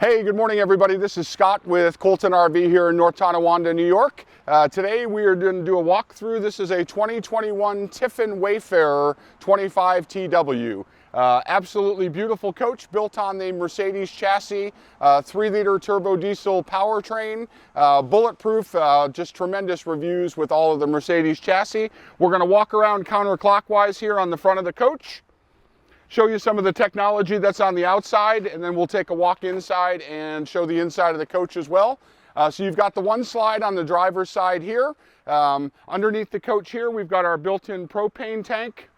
Hey, good morning everybody. This is Scott with Colton RV here in North Tonawanda, New York. Today we are going to do a walkthrough. This is a 2021 Tiffin Wayfarer 25TW. Absolutely beautiful coach built on the Mercedes chassis, 3-liter turbo diesel powertrain, bulletproof, just tremendous reviews with all of the Mercedes chassis. We're going to walk around counterclockwise here on the front of the coach, show you some of the technology that's on the outside, and then we'll take a walk inside and show the inside of the coach as well. So you've got the one slide on the driver's side here. Underneath the coach here, we've got our built-in propane tank.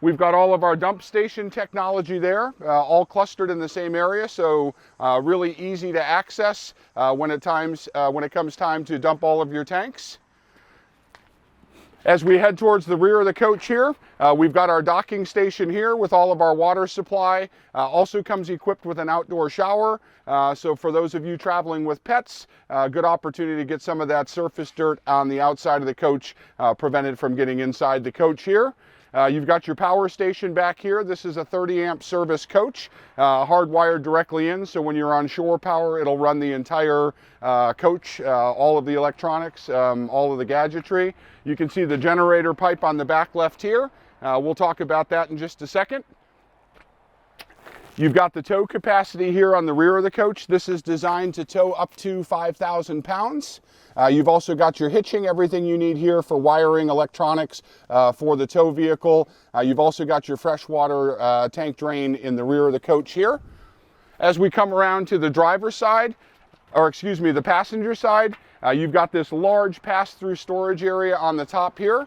We've got all of our dump station technology there, all clustered in the same area, so really easy to access when it comes time to dump all of your tanks. As we head towards the rear of the coach here, we've got our docking station here with all of our water supply. Also comes equipped with an outdoor shower. So for those of you traveling with pets, good opportunity to get some of that surface dirt on the outside of the coach prevented from getting inside the coach here. You've got your power station back here. This is a 30-amp service coach, hardwired directly in, so when you're on shore power, it'll run the entire coach, all of the electronics, all of the gadgetry. You can see the generator pipe on the back left here. We'll talk about that in just a second. You've got the tow capacity here on the rear of the coach. This is designed to tow up to 5,000 pounds. You've also got your hitching, everything you need here for wiring, electronics for the tow vehicle. You've also got your freshwater tank drain in the rear of the coach here. As we come around to the driver's side, or excuse me, the passenger side, you've got this large pass-through storage area on the top here.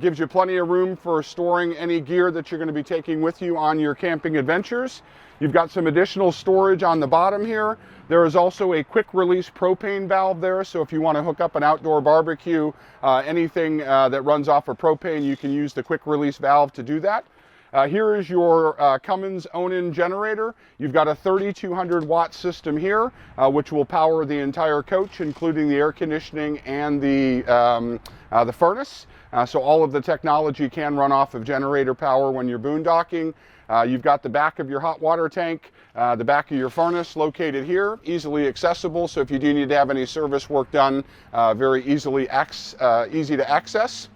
Gives you plenty of room for storing any gear that you're going to be taking with you on your camping adventures. You've got some additional storage on the bottom here. There is also a quick release propane valve there, so if you want to hook up an outdoor barbecue, anything that runs off of propane, you can use the quick release valve to do that. Here is your Cummins Awning generator. You've got a 3,200 watt system here, which will power the entire coach, including the air conditioning and the furnace. So all of the technology can run off of generator power when you're boondocking. You've got the back of your hot water tank, the back of your furnace located here, easily accessible. So if you do need to have any service work done, very easy to access.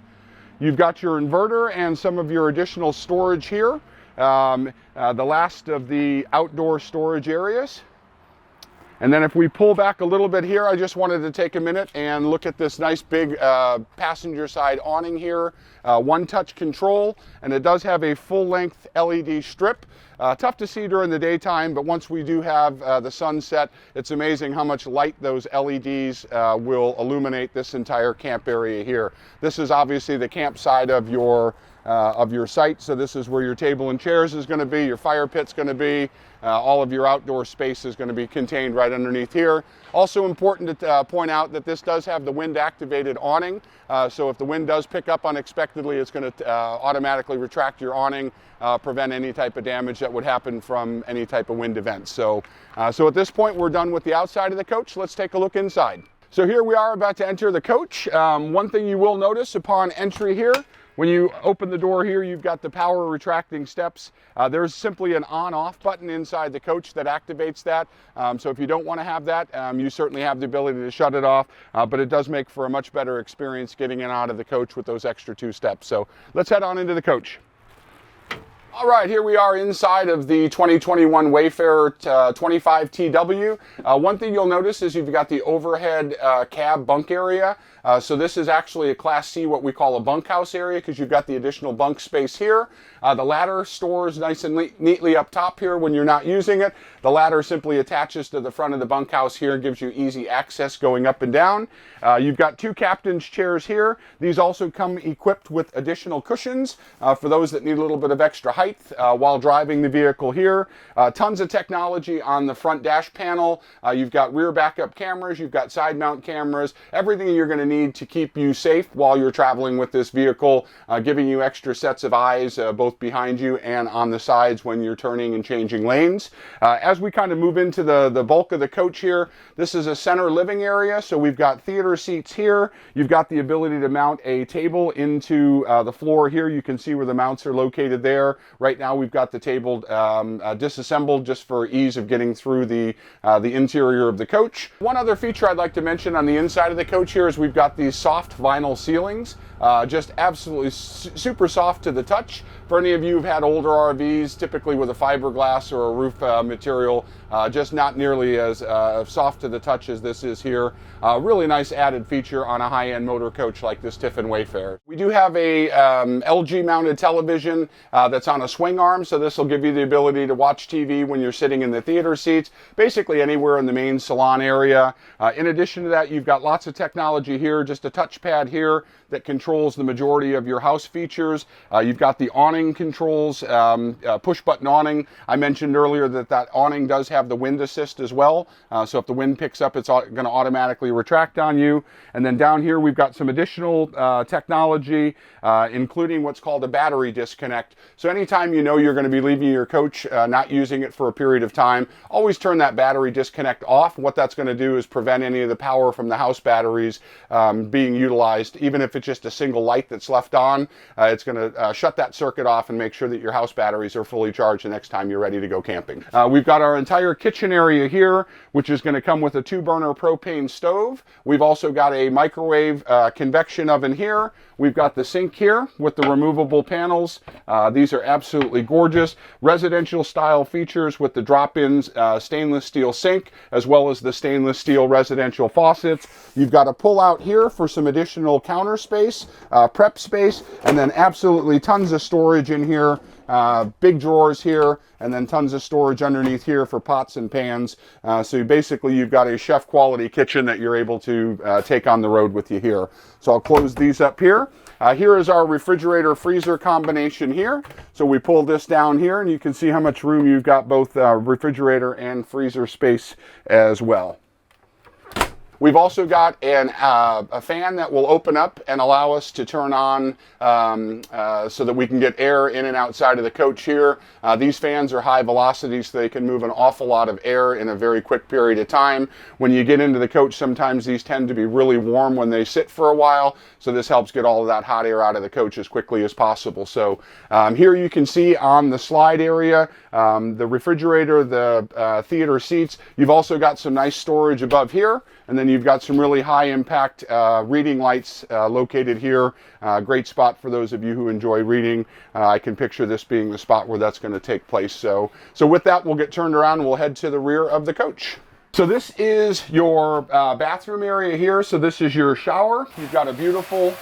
You've got your inverter and some of your additional storage here. The last of the outdoor storage areas. And then if we pull back a little bit here, I just wanted to take a minute and look at this nice big passenger side awning here. One-touch control, and it does have a full-length LED strip. Tough to see during the daytime, but once we do have the sunset, it's amazing how much light those LEDs will illuminate this entire camp area here. This is obviously the camp side of your site, so this is where your table and chairs is going to be, your fire pit's going to be, all of your outdoor space is going to be contained right underneath here. Also important to point out that this does have the wind activated awning, so if the wind does pick up unexpectedly, it's going to automatically retract your awning, prevent any type of damage that would happen from any type of wind event. So at this point we're done with the outside of the coach. Let's take a look inside. So here we are about to enter the coach. One thing you will notice upon entry here, when you open the door here, you've got the power retracting steps. There's simply an on-off button inside the coach that activates that. So if you don't want to have that, you certainly have the ability to shut it off, but it does make for a much better experience getting in and out of the coach with those extra 2 steps. So let's head on into the coach. All right, here we are inside of the 2021 Wayfarer 25TW. One thing you'll notice is you've got the overhead cab bunk area. So this is actually a Class C, what we call a bunkhouse area, because you've got the additional bunk space here. The ladder stores nice and neatly up top here when you're not using it. The ladder simply attaches to the front of the bunkhouse here and gives you easy access going up and down. You've got 2 captain's chairs here. These also come equipped with additional cushions for those that need a little bit of extra height while driving the vehicle here. Tons of technology on the front dash panel. You've got rear backup cameras, you've got side mount cameras, everything you're going to need to keep you safe while you're traveling with this vehicle, giving you extra sets of eyes both behind you and on the sides when you're turning and changing lanes. As we kind of move into the bulk of the coach here, this is a center living area, so we've got theater seats here. You've got the ability to mount a table into the floor here. You can see where the mounts are located there. Right now we've got the table disassembled just for ease of getting through the interior of the coach. One other feature I'd like to mention on the inside of the coach here is we've got these soft vinyl ceilings, just absolutely super soft to the touch. For any of you who've had older RVs, typically with a fiberglass or a roof material, just not nearly as soft to the touch as this is here. Really nice added feature on a high-end motor coach like this Tiffin Wayfarer. We do have a LG mounted television that's on a swing arm, so this will give you the ability to watch TV when you're sitting in the theater seats, basically anywhere in the main salon area. In addition to that, you've got lots of technology here, just a touchpad here that controls the majority of your house features. You've got the awning controls, push button awning. I mentioned earlier that awning does have the wind assist as well. So if the wind picks up, it's going to automatically retract on you. And then down here, we've got some additional technology, including what's called a battery disconnect. So anytime you know you're going to be leaving your coach, not using it for a period of time, always turn that battery disconnect off. What that's going to do is prevent any of the power from the house batteries being utilized. Even if it's just a single light that's left on, it's going to shut that circuit off and make sure that your house batteries are fully charged the next time you're ready to go camping. We've got our entire kitchen area here, which is going to come with a 2-burner propane stove. We've also got a microwave convection oven here. We've got the sink here with the removable panels. These are absolutely gorgeous. Residential style features with the drop-in stainless steel sink, as well as the stainless steel residential faucets. You've got a pull-out here for some additional counter space, prep space, and then absolutely tons of storage in here. Big drawers here, and then tons of storage underneath here for pots and pans. So basically you've got a chef quality kitchen that you're able to take on the road with you here. So I'll close these up here. Here is our refrigerator freezer combination here. So we pull this down here and you can see how much room you've got, both refrigerator and freezer space as well. We've also got a fan that will open up and allow us to turn on so that we can get air in and outside of the coach here. These fans are high velocity, so they can move an awful lot of air in a very quick period of time. When you get into the coach, sometimes these tend to be really warm when they sit for a while, so this helps get all of that hot air out of the coach as quickly as possible. So here you can see on the slide area, the refrigerator, the theater seats. You've also got some nice storage above here. And then you've got some really high impact reading lights located here. Great spot for those of you who enjoy reading. I can picture this being the spot where that's going to take place. So with that, we'll get turned around and we'll head to the rear of the coach. So this is your bathroom area here. So this is your shower. You've got a beautiful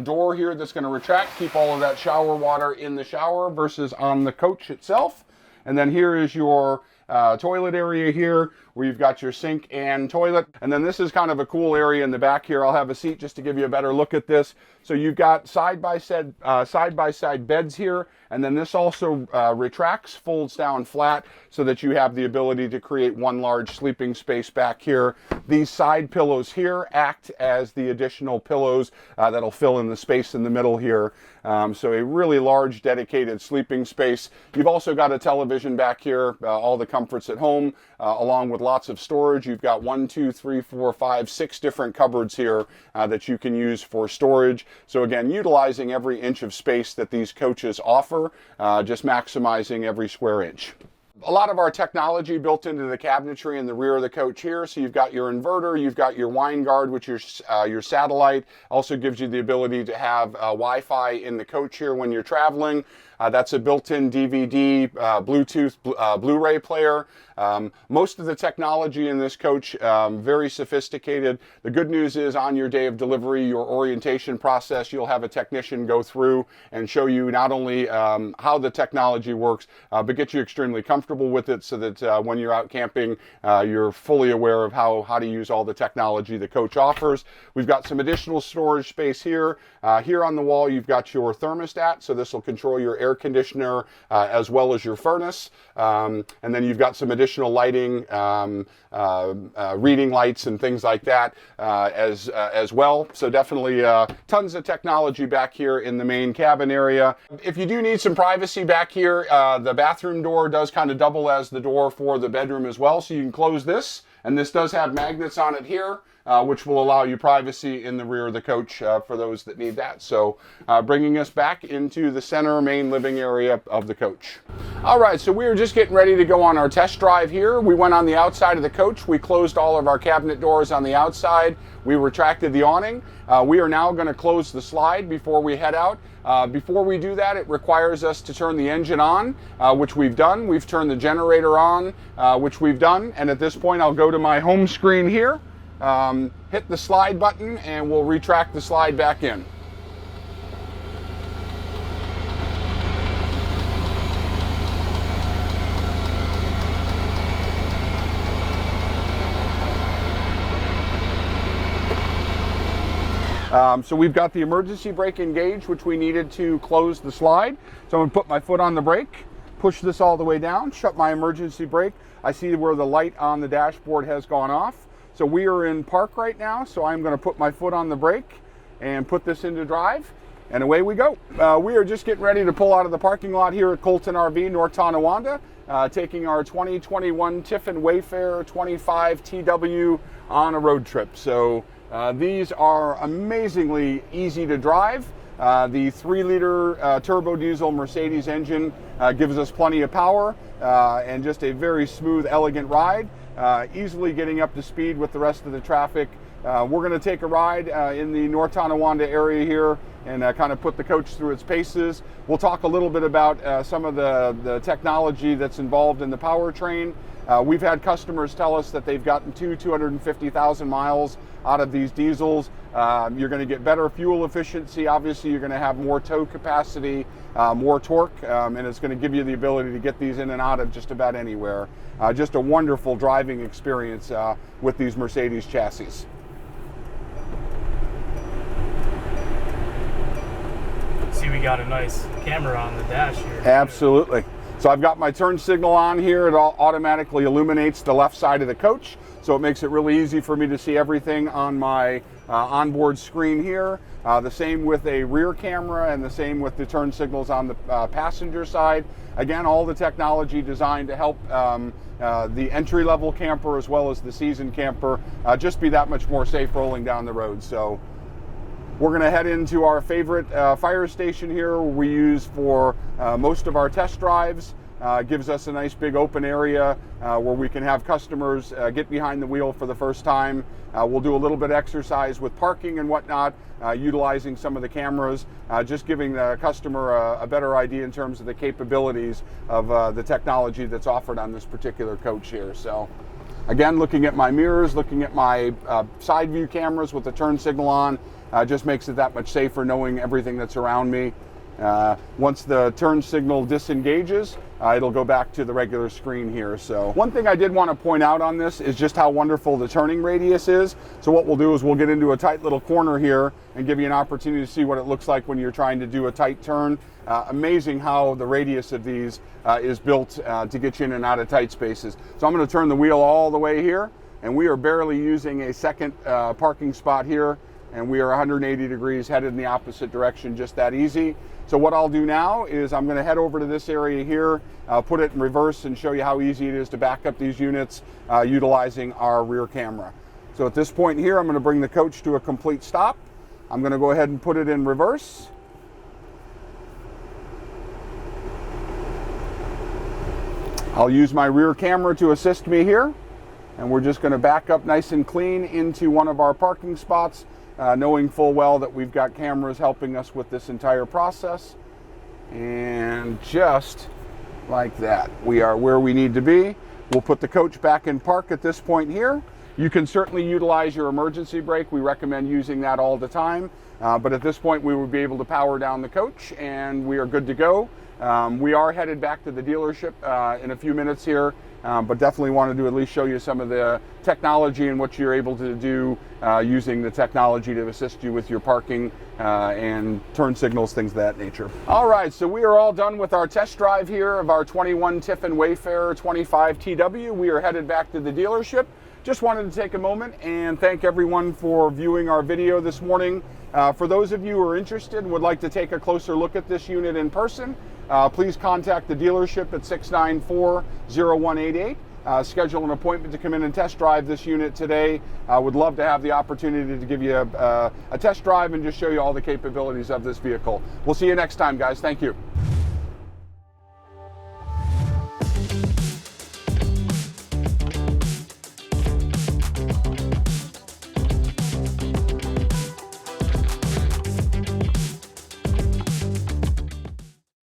door here that's going to retract, keep all of that shower water in the shower versus on the coach itself. And then here is your toilet area here, where you've got your sink and toilet. And then this is kind of a cool area in the back here. I'll have a seat just to give you a better look at this. So you've got side-by-side beds here, and then this also retracts, folds down flat, so that you have the ability to create one large sleeping space back here. These side pillows here act as the additional pillows that'll fill in the space in the middle here. So a really large dedicated sleeping space. You've also got a television back here, all the comforts at home, along with lots of storage. You've got 1, 2, 3, 4, 5, 6 different cupboards here that you can use for storage. So again, utilizing every inch of space that these coaches offer, just maximizing every square inch. A lot of our technology built into the cabinetry in the rear of the coach here. So you've got your inverter, you've got your wine guard, which is your satellite. Also gives you the ability to have Wi-Fi in the coach here when you're traveling. That's a built-in DVD, Bluetooth, Blu-ray player. Most of the technology in this coach, very sophisticated. The good news is on your day of delivery, your orientation process, you'll have a technician go through and show you not only how the technology works, but get you extremely comfortable with it so that when you're out camping, you're fully aware of how to use all the technology the coach offers. We've got some additional storage space here. Here on the wall, you've got your thermostat, so this will control your air conditioner as well as your furnace. And then you've got some additional lighting, reading lights and things like that as well. So definitely tons of technology back here in the main cabin area. If you do need some privacy back here, the bathroom door does kind of double as the door for the bedroom as well. So you can close this And this does have magnets on it here, which will allow you privacy in the rear of the coach for those that need that. So bringing us back into the center main living area of the coach. All right, so we are just getting ready to go on our test drive here. We went on the outside of the coach. We closed all of our cabinet doors on the outside. We retracted the awning. We are now going to close the slide before we head out. Before we do that, it requires us to turn the engine on, which we've done. We've turned the generator on, which we've done. And at this point, I'll go to my home screen here, hit the slide button, and we'll retract the slide back in. So we've got the emergency brake engaged, which we needed to close the slide. So I'm going to put my foot on the brake, push this all the way down, shut my emergency brake. I see where the light on the dashboard has gone off. So we are in park right now. So I'm going to put my foot on the brake and put this into drive, and away we go. We are just getting ready to pull out of the parking lot here at Colton RV, North Tonawanda, taking our 2021 Tiffin Wayfarer 25 TW on a road trip. So these are amazingly easy to drive. The 3-liter turbo diesel Mercedes engine gives us plenty of power and just a very smooth, elegant ride, easily getting up to speed with the rest of the traffic. We're going to take a ride in the North Tonawanda area here and kind of put the coach through its paces. We'll talk a little bit about some of the technology that's involved in the powertrain. We've had customers tell us that they've gotten 250,000 miles out of these diesels. You're going to get better fuel efficiency. Obviously, you're going to have more tow capacity, more torque, and it's going to give you the ability to get these in and out of just about anywhere. Just a wonderful driving experience with these Mercedes chassis. See, we got a nice camera on the dash here. Absolutely. So I've got my turn signal on here. It automatically illuminates the left side of the coach, so it makes it really easy for me to see everything on my onboard screen here. The same with a rear camera, and the same with the turn signals on the passenger side. Again, all the technology designed to help the entry-level camper as well as the seasoned camper just be that much more safe rolling down the road. So we're going to head into our favorite fire station here, we use for most of our test drives. Gives us a nice big open area where we can have customers get behind the wheel for the first time. We'll do a little bit of exercise with parking and whatnot, utilizing some of the cameras, just giving the customer a better idea in terms of the capabilities of the technology that's offered on this particular coach here. So again, looking at my mirrors, looking at my side view cameras with the turn signal on, just makes it that much safer knowing everything that's around me. Once the turn signal disengages, it'll go back to the regular screen here. So one thing I did want to point out on this is just how wonderful the turning radius is. So what we'll do is we'll get into a tight little corner here and give you an opportunity to see what it looks like when you're trying to do a tight turn. Amazing how the radius of these is built to get you in and out of tight spaces. So I'm going to turn the wheel all the way here, and we are barely using a second parking spot here, and we are 180 degrees headed in the opposite direction, just that easy. So what I'll do now is I'm going to head over to this area here, put it in reverse, and show you how easy it is to back up these units utilizing our rear camera. So at this point here, I'm going to bring the coach to a complete stop. I'm going to go ahead and put it in reverse. I'll use my rear camera to assist me here, and we're just going to back up nice and clean into one of our parking spots, knowing full well that we've got cameras helping us with this entire process. And just like that, we are where we need to be. We'll put the coach back in park at this point here. You can certainly utilize your emergency brake. We recommend using that all the time. But at this point, we will be able to power down the coach, and we are good to go. We are headed back to the dealership in a few minutes here, but definitely wanted to at least show you some of the technology and what you're able to do using the technology to assist you with your parking and turn signals, things of that nature. All right, so we are all done with our test drive here of our 21 Tiffin Wayfarer 25 TW. We are headed back to the dealership. Just wanted to take a moment and thank everyone for viewing our video this morning. For those of you who are interested and would like to take a closer look at this unit in person, please contact the dealership at 694-0188. schedule an appointment to come in and test drive this unit today. I would love to have the opportunity to give you a test drive and just show you all the capabilities of this vehicle. We'll see you next time, guys. Thank you.